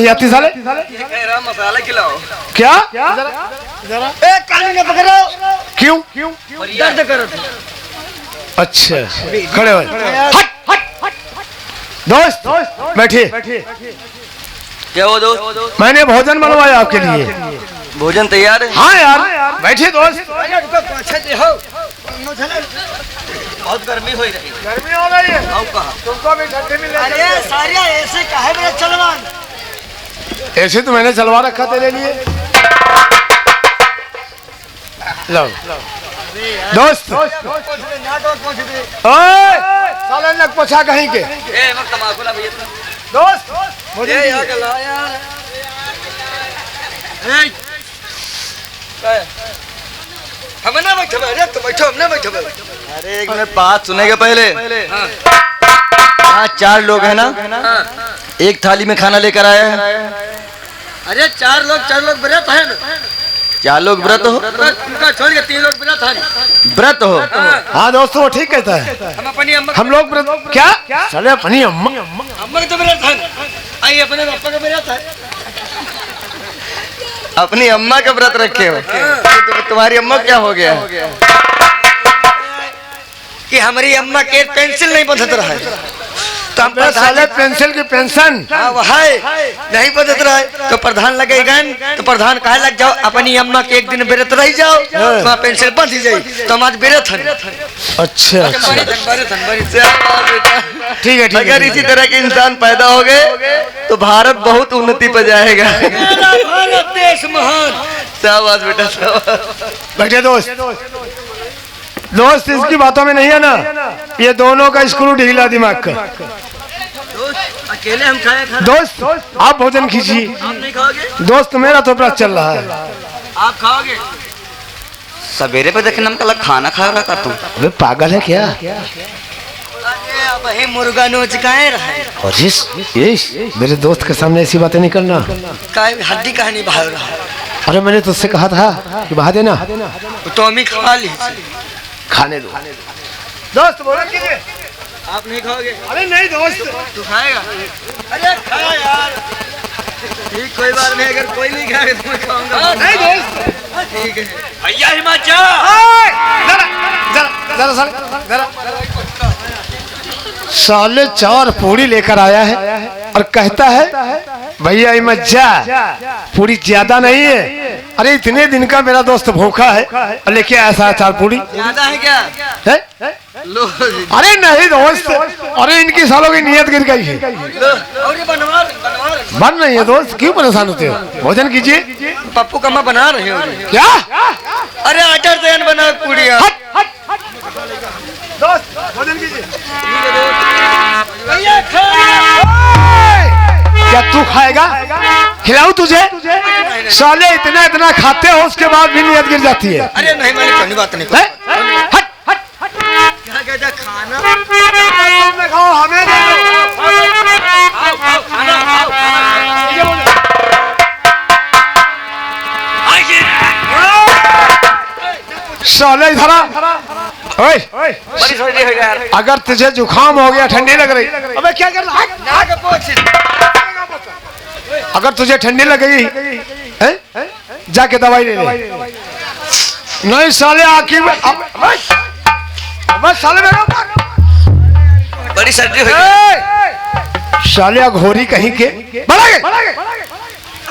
याती साले मसाला खिलाओ। क्या जरा एक कान में पकड़ो। क्यों दर्द करो। अच्छा खड़े हो दोस्त बैठिए। क्या हो दोस्त? मैंने भोजन बनवाया आपके लिए। भोजन तैयार है? हाँ यार बैठिए दोस्त। बहुत गर्मी हो रही। गर्मी हो रही है। आओ कहा तुमको भी ठंडी में ले अरे सारिया ऐसे काहे मेरे चलवान। ऐसे तो मैंने चलवा रखा तेरे लिए। लो दोस्त ओए साले नक पोछा कहीं के। ए मत तमाकू ना भैया। दोस्त मुझे यार चला यार। ए हम ना बैठे। अरे तो बैठो, हम ना बैठे। अरे एक मिनट बात सुनेगा पहले। हाँ 4 लोग हैं ना? एक थाली में खाना लेकर आए हैं। अरे 4 लोग व्रत है ना? 4 लोग व्रत हो? उनका छोड़ के 3 लोग व्रत है। व्रत हो? हाँ दोस्तों वो ठीक कहता है। हम अपनी अम्मा हम लोग क्या साले अपनी अम्मा तो व्रत है। आई अपने पापा का व्रत है। अपनी अम्मा का व्रत रखे हो? तुम्हारी अम्मा क्या हो गया कि हमारी अम्मा के पेंसिल नहीं बंधत रहा है तो हम साले पेंसिल की पेंशन नहीं बदत रहा है तो प्रधान लगेगा तो प्रधान कहे लग जाओ अपनी अम्मा के एक दिन व्रत रह जाओ तो पेंसिल बंध जाए तो हमारे व्रत है। अच्छा ठीक है अगर इसी तरह के इंसान पैदा हो गए तो भारत बहुत उन्नति पर जाएगा। भारत देश महान। शाबाश बेटा शाबाश। बैठे दोस्त इसकी बातों में नहीं है ना। ये दोनों का स्क्रू ढीला दिमाग का। अकेले हम खाए दोस्त आप भोजन कीजिए। आप नहीं खाओगे? दोस्त मेरा तो व्रत चल रहा है। आप खाओगे? सवेरे पे देखना कल खाना खा रहा तुम। अबे पागल है क्या? वही मुर्गा नोच काहे रहे। और ये मेरे दोस्त के सामने ऐसी बातें नहीं करना। हड्डी काहे नहीं बाहर रहा। अरे मैंने तुझसे कहा था कि बहा देना। तो हम ही खा ली। खाने दो दोस्त बोला कीजिए। आप नहीं खाओगे? अरे नहीं दोस्त तू खाएगा? अरे खा यार। ठीक कोई बात नहीं। अगर कोई नहीं खाएगा तो मैं खाऊंगा। नहीं दोस्त ठीक है भैया हिमाचल। जरा साले 4 पूरी लेकर आया है और कहता है भैया मज्जा पूरी ज्यादा नहीं है। अरे इतने दिन का मेरा दोस्त भूखा है और लेके आया 4 पूरी। ज्यादा है क्या है? लो। अरे नहीं दोस्त। अरे इनकी सालों की नियत गिर गई है। और ये बनवार बन रही है दोस्त क्यों परेशान होते हो? भोजन कीजिए। पप्पू कम्मा बना रहे हो क्या? अरे आटा जैन बना पूड़िया। दोस्त भोजन कीजिए। भैया खा। क्या तू खाएगा? खिलाऊं तुझे? साले इतना खाते हो उसके बाद भी नियत गिर जाती है। अरे नहीं मैंने पहली बात नहीं क्या कहता खाना तुमने खाओ हमें दे साले इधर अगर तुझे जुकाम हो गया ठंडी लग रही अबे क्या कर रहा? अगर तुझे ठंडी लगेगी जाके दवाई ले ले। नहीं साले आखिर में साले मेरा बड़ी सर्दी हो गई। साले घोरी कहीं के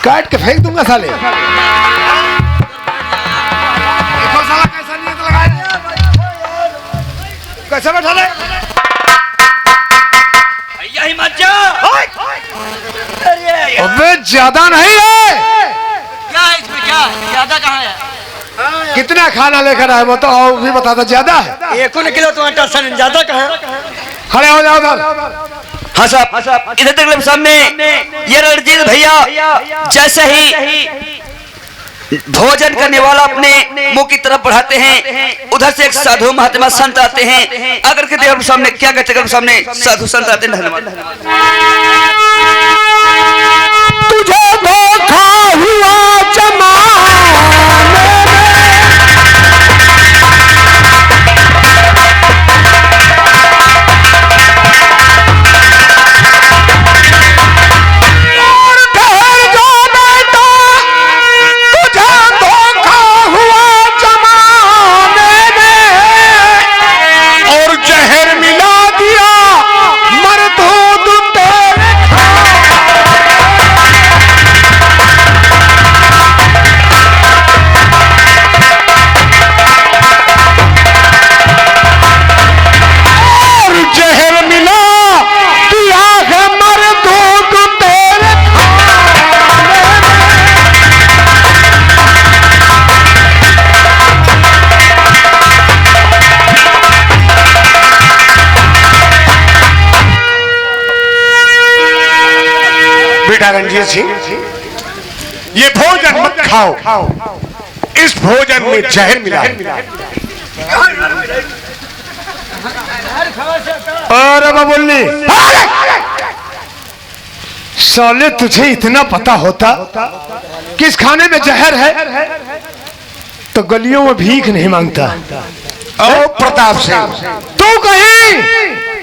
काट के फेंक दूंगा साले। देखो साला कैसा नियत लगाया कैसे बैठा ले। भैया हिमाचल। अबे ज्यादा नहीं है। क्या है इसमें? क्या ज्यादा कहाँ है? कितना खाना लेकर आए वो तो भी बता दो। ज्यादा है 1 किलो तो आटा सन ज्यादा कहाँ है? खड़े हो जाओ उधर। हाँ साहब इधर तक सामने ये रणजीत भैया जैसे ही भोजन करने वाला अपने मुंह की तरफ बढ़ाते हैं उधर से एक साधु महात्मा संत आते हैं। अगर के देव सामने क्या कहते हैं? सामने साधु संत आते हैं। तुझे धोखा हुआ जमाने में बेटा रणजीत सिंह, ये भोजन मत खाओ, इस भोजन में जहर मिला है। और बोलनी साले, तुझे इतना पता होता कि इस खाने में जहर है तो गलियों में भीख नहीं मांगता। ओ प्रताप सिंह, तू कहीं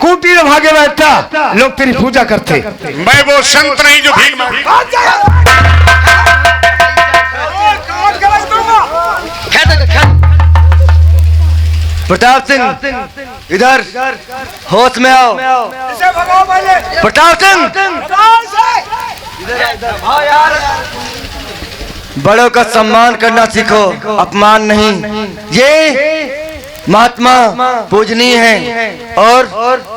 कूटी में भागे बैठता, लोग तेरी पूजा करते। मैं वो संत नहीं जो भीख मांगता। प्रताप सिंह, इधर होश में आओ। प्रताप सिंह, बड़ों का सम्मान करना सीखो, अपमान नहीं। ये महात्मा पूजनीय हैं और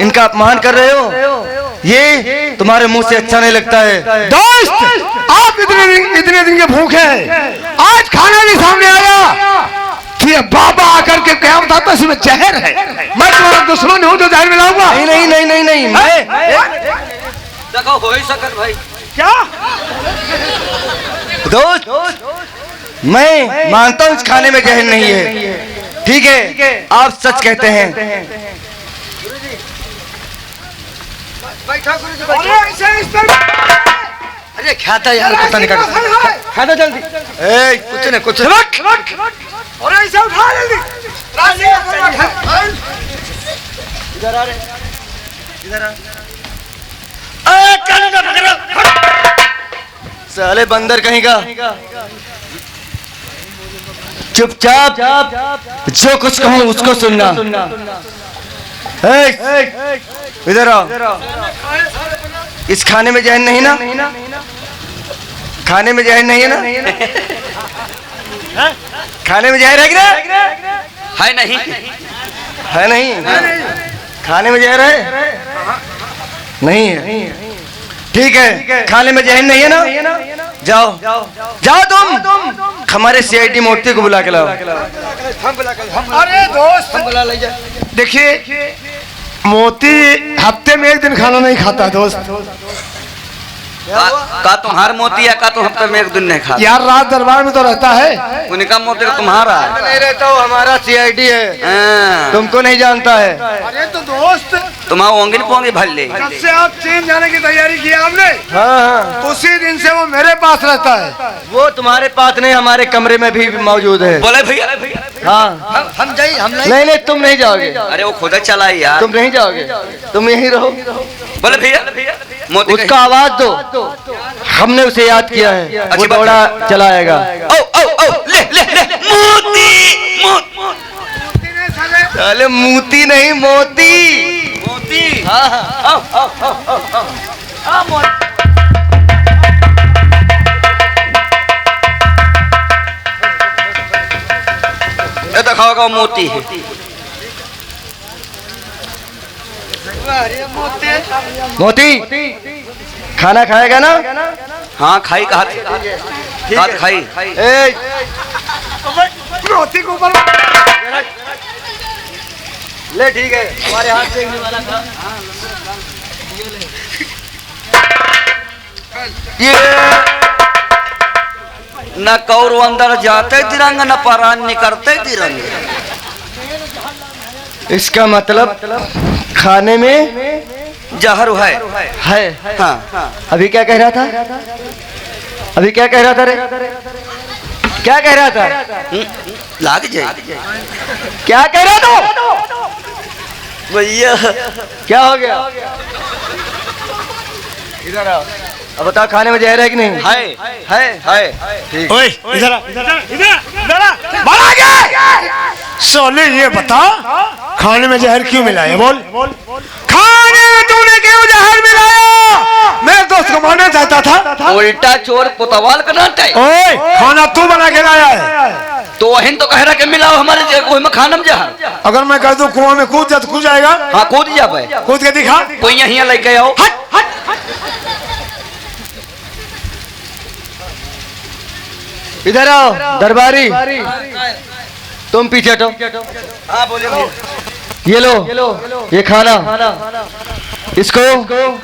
इनका अपमान कर रहे हो, ये तुम्हारे मुंह से अच्छा नहीं लगता है। दोस्त, आप इतने दिन के भूखे हैं, आज खाना भी सामने आया तो ये बाबा आकर के क्या बताता इसमें जहर है। मैं तुम्हारा दुश्मन हूँ जो जहर मिलाऊंगा? नहीं नहीं नहीं नहीं नहीं, मैं देखो हो ही सकत भाई। क्या दोस्त, मैं मानता हूँ इस खाने में जहर नहीं है, ठीक है, आप सच कहते हैं। अरे खाता यार, पता नहीं खाना जल्दी। कुछ नहीं कुछ और ऐसे उठा जल्दी। इधर आ रे, इधर आ। साले बंदर कहीं का, चुपचाप जो कुछ कहूँ उसको सुनना। इधर आओ। इस खाने में जहर नहीं ना? खाने में जहर नहीं है ना? खाने में जहर है कि ना? है नहीं, है नहीं? खाने में जहर है? नहीं है। ठीक है, खाने में जहर नहीं है ना? जाओ जाओ, तुम हमारे सीआईडी मूर्ति को बुला के लाओ। अरे दोस्त, हम बुला ले जा। देखिए, मोती हफ्ते में एक दिन खाना नहीं खाता दोस्त। का तुम्हार मोती है, का तुम हफ्ते में एक दिन नहीं खाता? यार रात दरबार में तो रहता है। उनका मोती का तुम्हारा है। नहीं रहता हूँ, हमारा सीआईडी है, हाँ। तुमको नहीं जानता है। अरे तो दोस्त, तुम्हारा ओंगी पोंगी भर ले। जब से आप चीन जाने की तैयारी की आपने, हाँ, उसी दिन से वो मेरे पास रहता है। वो तुम्हारे पास नहीं, हमारे कमरे में भी मौजूद है। बोले भैया, हाँ, हम जाइए, हम नहीं नहीं, तुम नहीं जाओगे। अरे वो खुद चला यार। तुम नहीं जाओगे, तुम यहीं रहो। बोले भैया, मोती उसका आवाज दो, हमने उसे याद किया है, वो दौड़ा चलाएगा। ओ ओ ओ, ले ले ले, मोती साले मोती नहीं, मोती। मोती। हाँ हाँ, आओ आओ आओ आओ आओ, मोती। ये दिखाओगा मोती है। मोती खाना खाएगा ना? हाँ खाई, कहा खाई। ए, मोती को ऊपर ले, ठीक है, हमारे हाथ से वाला था। ये न कौर अंदर जाते तिरंगा, न परान निकलते तिरंगा। इसका मतलब खाने में जहर है। हाँ। अभी क्या कह रहा था? अभी क्या कह रहा था रे? क्या कह रहा था? लाग जाए। क्या कह रहा था भैया? क्या हो गया? इधर आओ, अब बताओ, खाने में जहर है कि नहीं? है। ठीक। ओए, इधर आ। मारा गया। सोले, ये बता, खाने में जहर क्यों मिलाया? बोल। खाने में तूने क्यों जहर मिलाया? मेरे दोस्त को मारना चाहता था। उल्टा चोर पुतवाल का नाटा है। ओए, खाना तू बना के लाया है। तो वही तो कह रहा कि मिलाओ हमारे कोई में खाना में जहर। अगर मैं कह दूं कुआं में कूद जा तो कूद जाएगा? हाँ कूद जा भाई, कूद के दिखा। कोई यहाँ लेके आओ। इधर आओ दरबारी, तुम पीछे हटो। हाँ बोले। ये लो, ये खाना इसको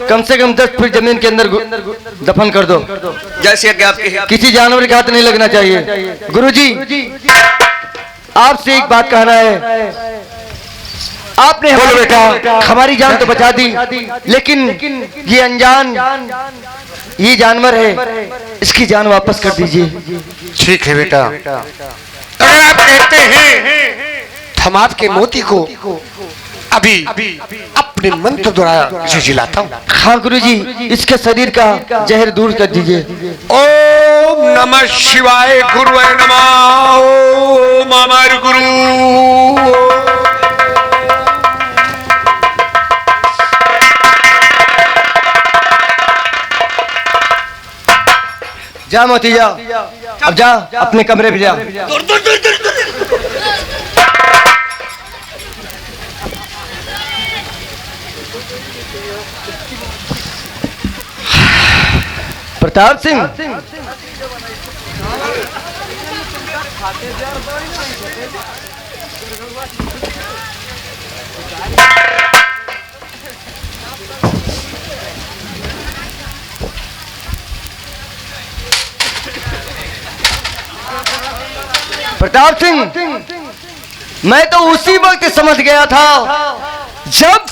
कम से कम 10 फीट जमीन के अंदर दफन कर दो। जैसे कि आपके किसी जानवर के हाथ नहीं लगना चाहिए। गुरुजी, आपसे एक बात कहना है। आपने हमारी जान तो बचा दी, लेकिन ये अनजान, ये जानवर है, इसकी जान वापस कर दीजिए। ठीक है बेटा, अगर आप कहते हैं हम आपके मोती को अभी अपने मंत्र द्वारा इसे जिलाता हूँ। हाँ गुरुजी, इसके शरीर का जहर दूर कर दीजिए। ओम नमः शिवाय गुरुवे नमः। ओम अमर गुरु। जा मोती जा, अब जा अपने कमरे पे जा। प्रताप सिंह, प्रताप सिंह, मैं तो उसी वक्त समझ गया था जब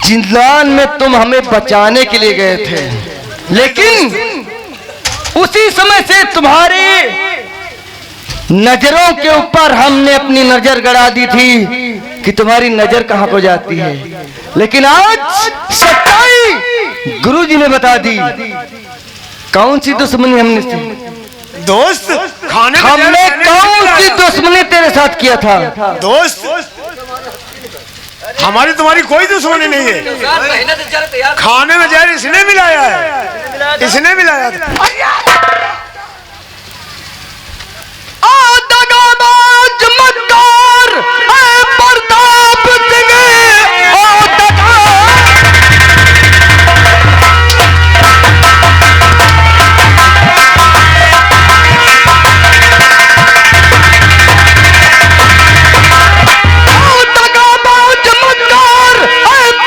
जिंदान में तुम हमें बचाने के लिए गए थे, लेकिन उसी समय से तुम्हारी नजरों के ऊपर हमने अपनी नजर गड़ा दी थी कि तुम्हारी नजर कहां को जाती है। लेकिन आज सच्चाई गुरुजी ने बता दी। कौन सी दुश्मनी हमने की दोस्त? हमने कौन सी दुश्मनी तेरे साथ किया था? दोस्त, हमारी तुम्हारी कोई दुश्मनी नहीं है। खाने में जहर इसने मिलाया है, इसने मिलाया था।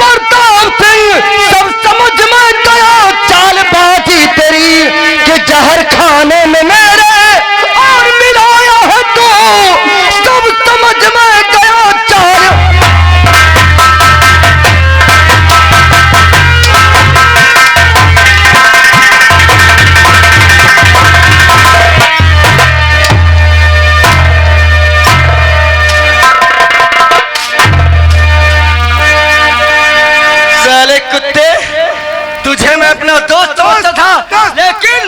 प्रताप सिंह, सब समझ में गया चालबाजी तेरी कि जहर खाने में मेरे और मिलाया है तो सब समझ में गया चाल। साले कुत्ते, तुझे मैं अपना दोस्त समझता था, लेकिन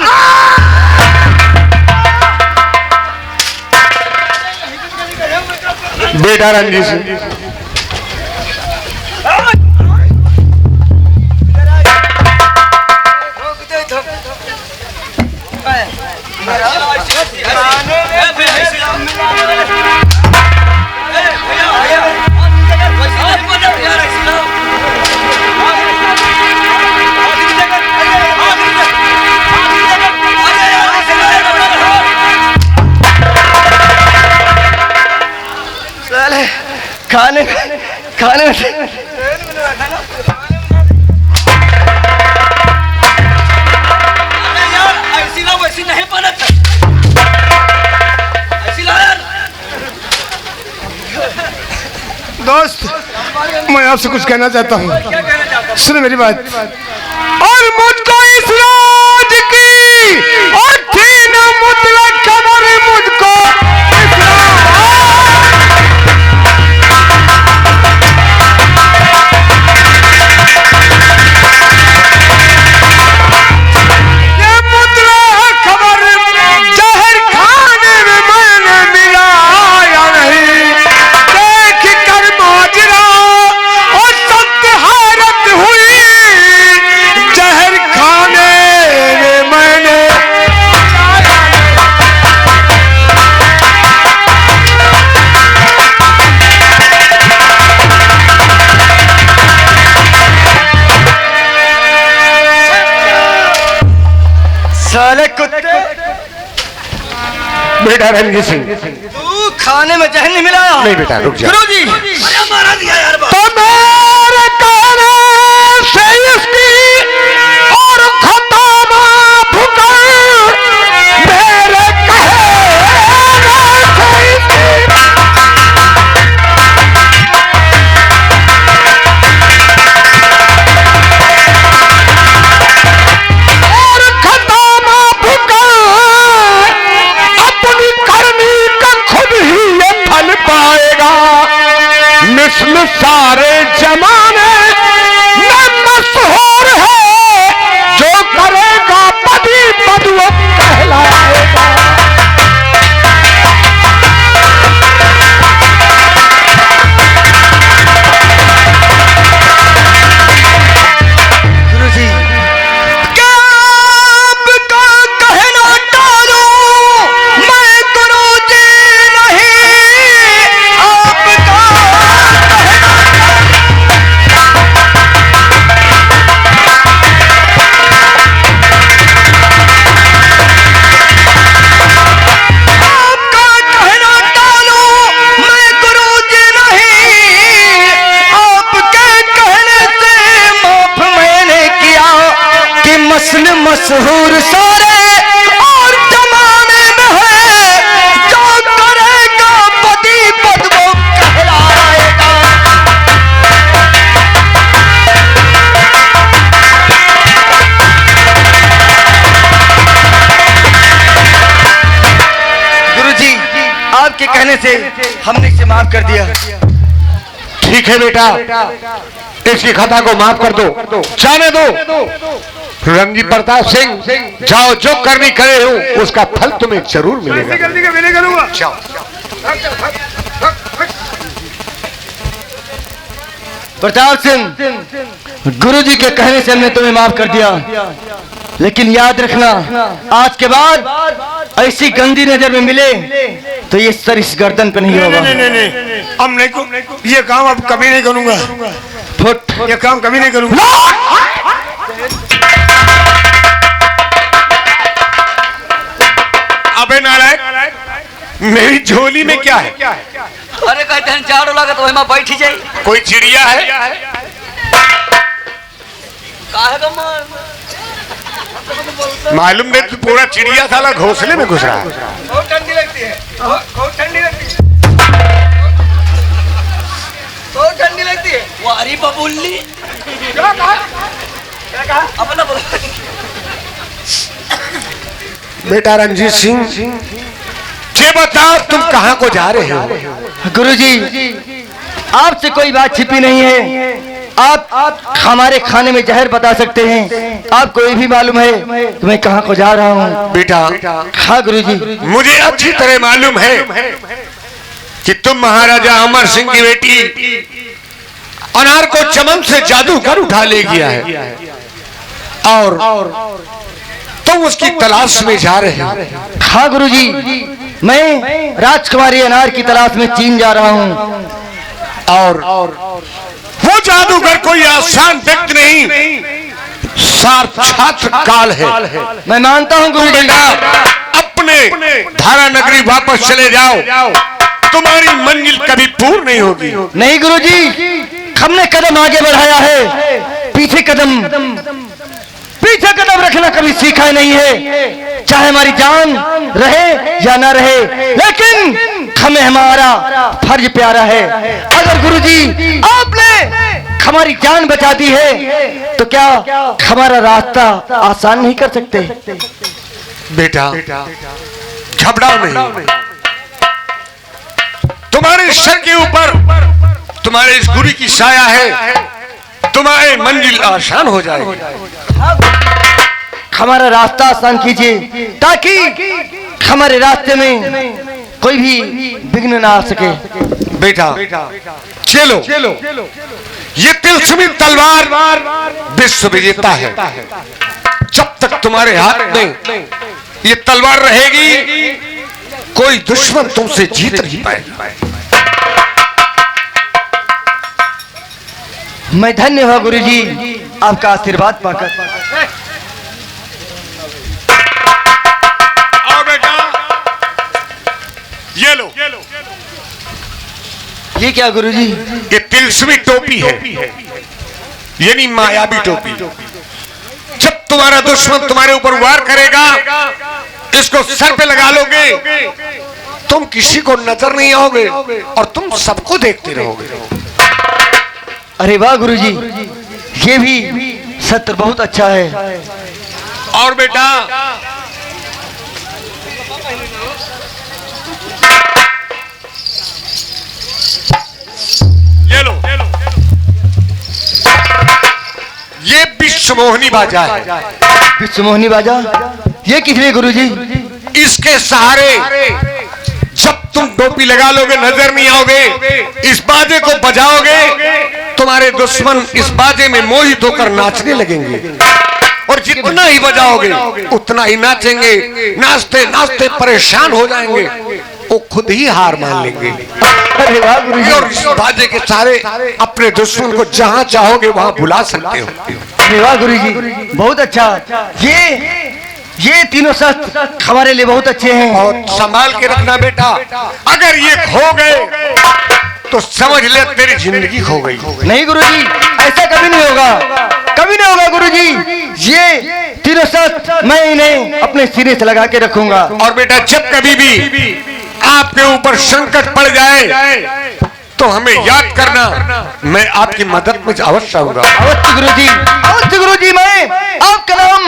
बेटा रणजीत सिंह, खाने खाने ऐसी ना वैसी नहीं बनत। ऐसी ला यार। दोस्त, मैं आपसे कुछ कहना चाहता हूँ, सुनो मेरी बात। और मुझको इस राज की और थी न मुतलक खबर, मुझको साले कुत्ते। बेटा रणजीत सिंह, तू खाने में जहर नहीं मिलाया? नहीं बेटा, रुक जा। गुरुजी, मारा दिया यार। तुम्हारे कहने आपके कहने से हमने इसे माफ कर दिया। ठीक है बेटा, इसकी खता को माफ कर दो, जाने दो। रंगी प्रताप सिंह, जाओ, जो करनी करे हो उसका फल तुम्हें जरूर मिलेगा। जाओ। प्रताप सिंह, गुरुजी के कहने से हमने तुम्हें माफ कर दिया, लेकिन याद रखना, आज के बाद ऐसी गंदी नजर में मिले तो ये सर इस गर्दन पे नहीं होगा। नहीं, अब नहीं, ये काम अब कभी नहीं करूंगा। फुट, ये काम कभी नहीं करूंगा। अबे नालायक, मेरी झोली में क्या है? अरे कहते हैं झाड़ू लगा तो वही बैठी जाई। कोई चिड़िया है? काहे का मार? मालूम नहीं, तू पूरा चिड़िया साला घोंसले में घुस रहा है। बहुत ठंडी लगती है, बहुत ठंडी लगती है, बहुत ठंडी लगती है। वारी बबुल्ली, क्या कहा? अपना बोलो। बेटा रंजीत सिंह, ये बताओ तुम कहाँ को जा रहे हो? गुरुजी, आपसे कोई बात छिपी नहीं है। आप हमारे खाने में जहर बता सकते हैं। आपको ये भी मालूम है कि मैं कहाँ को जा रहा हूँ। बेटा, हाँ गुरुजी, मुझे अच्छी तरह मालूम है कि तुम महाराजा अमर सिंह की बेटी अनार को चमन से जादू कर उठा ले गया है और तुम उसकी तलाश में जा रहे हो। हाँ गुरुजी, मैं राजकुमारी अनार की तलाश में चीन जा रहा हूँ। और वो जादूगर कोई आसान व्यक्ति नहीं, साक्षात काल है। मैं मानता हूँ गुरुजी। बेटा, अपने धारा नगरी वापस चले जाओ, तुम्हारी मंजिल कभी पूर्ण नहीं होगी। नहीं गुरुजी, हमने कदम आगे बढ़ाया है, पीछे कदम रखना कभी सीखा नहीं है। चाहे हमारी जान रहे या ना रहे, लेकिन हमें हमारा फर्ज प्यारा है। अगर गुरुजी आपने हमारी जान बचा दी है तो क्या हमारा रास्ता आसान नहीं कर सकते? बेटा, घबराओ नहीं। तुम्हारे सर के ऊपर तुम्हारे इस गुरु की साया है, तुम्हारी मंजिल आसान हो जाएगी। हमारा रास्ता आसान कीजिए ताकि हमारे रास्ते में कोई भी विघ्न ना आ सके। बेटा, चलो, ये तिलस्मी तलवार विश्व विजेता है। जब तक तुम्हारे हाथ में ये तलवार रहेगी, कोई दुश्मन तुमसे जीत नहीं पाएगा। मैं धन्य हुआ गुरुजी आपका आशीर्वाद पाकर। आओ बेटा, ये लो। ये क्या गुरुजी? ये तिलस्मी टोपी है, यानी मायावी टोपी। जब तुम्हारा दुश्मन तुम्हारे ऊपर वार करेगा, इसको सर पे लगा लोगे, तुम किसी को नजर नहीं आओगे और तुम सबको देखते रहोगे। अरे वाह गुरुजी, ये भी सत्र बहुत अच्छा है। और बेटा, ये लो, ये विश्व मोहिनी बाजा है। विश्व मोहिनी बाजा? ये किस लिए गुरुजी? इसके सहारे जब तुम टोपी लगा लोगे, नजर नहीं आओगे, इस बाजे को बजाओगे, तुम्हारे दुश्मन इस बाजे में मोहित होकर नाचने लगेंगे। और जितना ही बजाओगे उतना ही नाचेंगे। नाचते नाचते परेशान हो जाएंगे, वो खुद ही हार मान लेंगे। अरे वाह गुरुजी, और इस बाजे के सारे अपने दुश्मन को जहां चाहोगे वहां बुला सकते हो। अरे वाह गुरुजी, बहुत अच्छा। ये तीनों शस्त्र हमारे लिए बहुत अच्छे हैं। और संभाल के रखना बेटा, अगर ये खो गए तो समझ ले तेरी जिंदगी खो गई। नहीं गुरुजी, ऐसा कभी नहीं होगा, कभी नहीं होगा गुरुजी। ये तीनों शस्त्र मैं इन्हें अपने सिरे से लगा के रखूंगा। और बेटा, जब कभी भी आपके ऊपर संकट पड़ जाए तो हमें याद करना, मैं आपकी मदद में अवश्य आऊंगा। अवश्य गुरुजी, अवश्य गुरुजी, मैं आपका नाम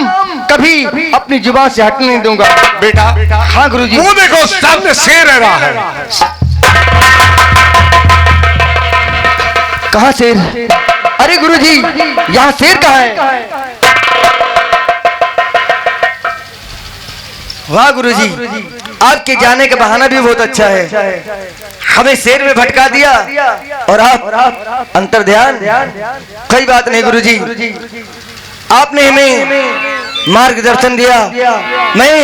कभी अपनी जुबान से हटने नहीं दूंगा। बेटा, हाँ गुरुजी। वो देखो सामने शेर रह रहा है। कहाँ शेर? अरे गुरुजी, यहाँ शेर कहाँ है? वाह गुरुजी, आपके जाने का बहाना भी बहुत अच्छा है। हमें शेर में भटका दिया और आप अंतर ध्यान। कोई बात नहीं गुरुजी, आपने हमें मार्गदर्शन दिया। मैं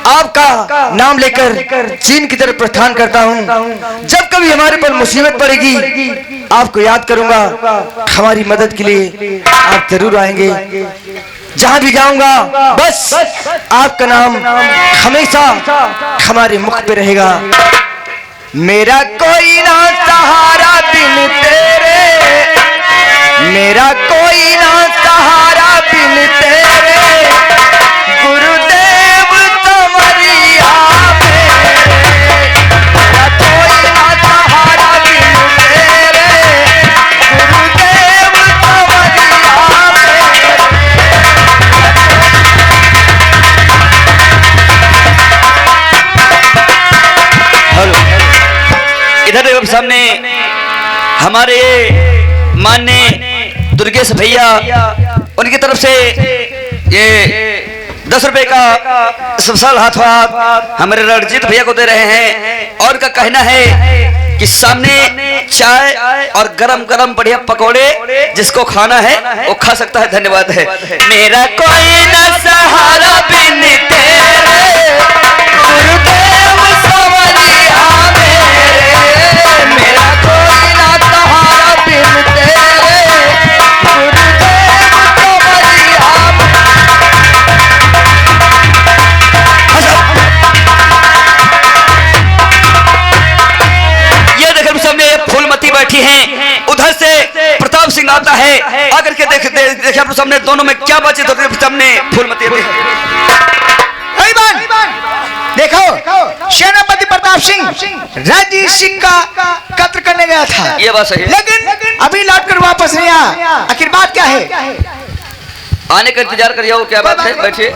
आपका नाम लेकर चीन की तरफ प्रस्थान करता हूँ। जब कभी हमारे पर मुसीबत पड़ेगी आपको याद करूंगा। हमारी मदद के लिए आप जरूर आएंगे। जहां भी जाऊंगा बस आपका नाम हमेशा हमारे मुख पे रहेगा। मेरा कोई ना सहारा बिन तेरे, मेरा कोई ना सहारा बिन तेरे, गुरुदेव तमरिया मेरे। मेरा कोई ना सहारा बिन तेरे, गुरुदेव तमरिया मेरे। इधर देखो सामने हमारे माननीय दुर्गेश भैया, उनकी तरफ से ये 10 रुपए का स्पेशल हाथ हमारे रणजीत भैया को दे रहे हैं। और का कहना है कि सामने चाय और गरम गरम बढ़िया पकोड़े, जिसको खाना है वो खा सकता है। धन्यवाद है। मेरा कोई न सहारा बिन तेरे, गुरुदेव सवरिया मेरे। मेरा कोई न सहारा बिन तेरे, गुरुदेव सवरिया फूलमती बैठी हैं। उधर से प्रताप सिंह आता है, आकर के देखे आप सामने दोनों में क्या बातचीत होती है। सामने फूलमती देखो, सेनापति प्रताप सिंह रणजीत सिंह का कत्ल करने गया था। ये बात सही है, लेकिन अभी लौट कर वापस नहीं आया। आखिर बात क्या है? आने का इंतजार करिए। वो क्या बात है? बैठिए।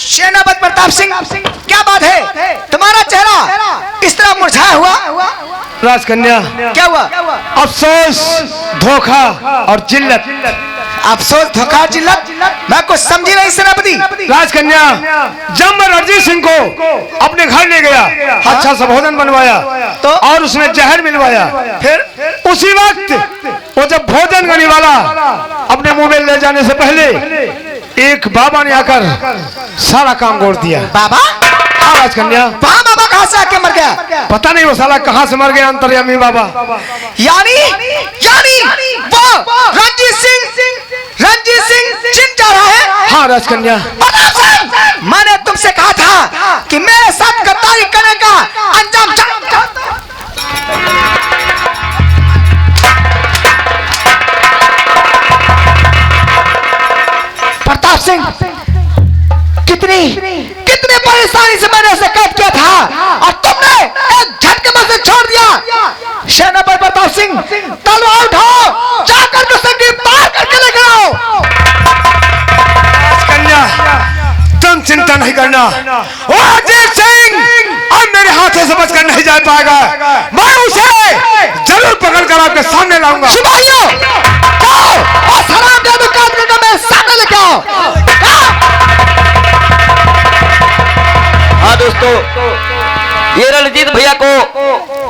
सेनापति प्रताप सिंह, क्या बात है? तुम्हारा चेहरा इस तरह मुरझाया हुआ। राजकन्या, क्या हुआ? अफसोस, धोखा और जिल्लत। अफसोस, धोखा, जिल्लत? मैं कुछ समझी नहीं सेनापति। राजकन्या, जब मैं रणजीत सिंह को अपने घर ले गया, अच्छा सा भोजन बनवाया तो और उसमें जहर मिलवाया। फिर उसी वक्त वो जब भोजन करने वाला अपने मुंह में ले जाने से पहले एक बाबा ने आकर सारा काम गोड़ दिया। बाबा? हाँ राजकन्या। बाबा कहाँ से आके मर गया? पता नहीं वो साला कहाँ से मर गया, अंतर्यामी बाबा। यानी वो रणजीत सिंह चिन जा रहा है। हाँ राजकन्या। मैंने तुमसे कहा था कि मेरे साथ गद्दारी करने का अंजाम प्रताप सिंह, कितनी परेशानी से मैंने उसे कैद किया था और तुमने एक झटके में उसे छोड़ दिया। सेनापति प्रताप सिंह, तलवार उठाओ, जाकर उसे गिरफ्तार करके लेकर आओ। कन्या, तुम चिंता नहीं करना। वो अजीत सिंह अब मेरे हाथों से बचकर नहीं जा पाएगा। मैं उसे जरूर पकड़कर आपके सामने लाऊंगा। सिपाहियों, जाओ और सलाम जादू काटने का मेरे सामने लेके आओ। हाँ दोस्तों, ये रणजीत भैया को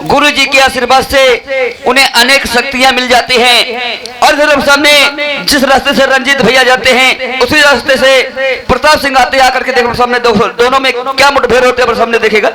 गुरु जी के आशीर्वाद से उन्हें अनेक शक्तियां मिल जाती हैं। और फिर सामने जिस रास्ते से रणजीत भैया जाते हैं उसी रास्ते से प्रताप सिंह आते आकर के देखो सामने दोनों में क्या मुठभेड़ होते हैं सामने देखेगा।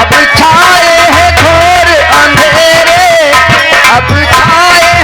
अब छाए हैं घोर अंधेरे, अब छाए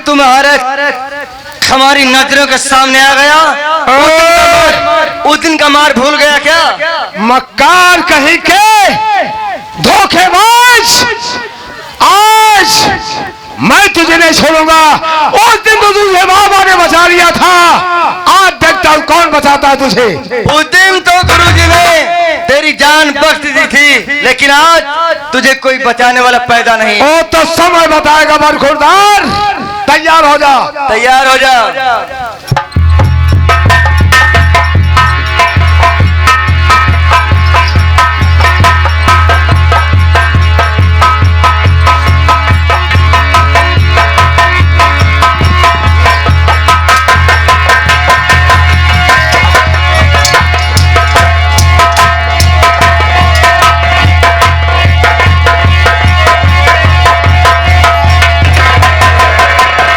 तुम्हारे हमारी नजरों के सामने आ गया, उस दिन का मार भूल गया क्या? मक्कार कहीं के धोखेबाज, आज मैं तुझे नहीं छोड़ूंगा। उस दिन तो तुझे बाबा ने बचा लिया था, आज देखता हूं कौन बचाता है तुझे। उस दिन तो गुरुजी ने तेरी जान बख्श दी थी, लेकिन आज तुझे कोई बचाने वाला पैदा नहीं। ओ तो समय बताएगा बरखुरदार, तैयार हो जा। तैयार हो जा।